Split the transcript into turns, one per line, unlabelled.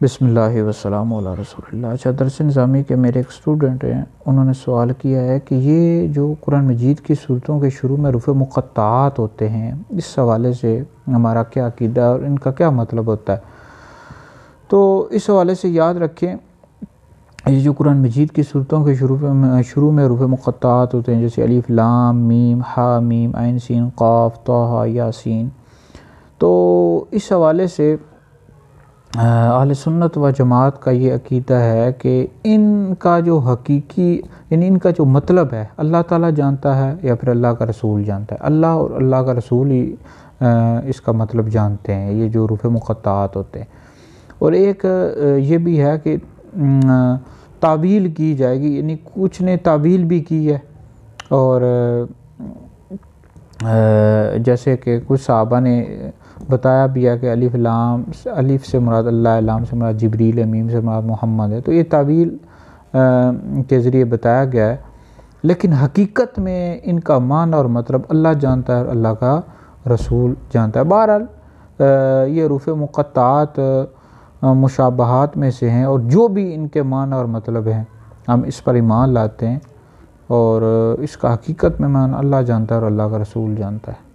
بسم اللہ والسلام علی رسول اللہ۔ اچھا، درس نظامی کے میرے ایک اسٹوڈنٹ ہیں، انہوں نے سوال کیا ہے کہ یہ جو قرآن مجید کی صورتوں کے شروع میں حروف مقطعات ہوتے ہیں، اس حوالے سے ہمارا کیا عقیدہ اور ان کا کیا مطلب ہوتا ہے؟ تو اس حوالے سے یاد رکھیں، یہ جو قرآن مجید کی صورتوں کے شروع میں حروف مقطعات ہوتے ہیں، جیسے الف لام میم ہا میم عین سین قاف طہ یاسین، تو اس حوالے سے اہلسنت و جماعت کا یہ عقیدہ ہے کہ ان کا جو حقیقی یعنی ان کا جو مطلب ہے اللہ تعالیٰ جانتا ہے یا پھر اللہ کا رسول جانتا ہے۔ اللہ اور اللہ کا رسول ہی اس کا مطلب جانتے ہیں، یہ جو حروف مقطعات ہوتے ہیں۔ اور ایک یہ بھی ہے کہ تعویل کی جائے گی، یعنی کچھ نے تعویل بھی کی ہے، اور جیسے کہ کچھ صحابہ نے بتایا بھی ہے کہ الف سے مراد اللہ، لام سے مراد جبریل، میم سے مراد محمد ہے، تو یہ تعویل کے ذریعے بتایا گیا ہے، لیکن حقیقت میں ان کا معنی اور مطلب اللہ جانتا ہے اور اللہ کا رسول جانتا ہے۔ بہرحال یہ حروف مقطعات مشابہات میں سے ہیں، اور جو بھی ان کے معنی اور مطلب ہیں ہم اس پر ایمان لاتے ہیں، اور اس کا حقیقت میں معنی اللہ جانتا ہے اور اللہ کا رسول جانتا ہے۔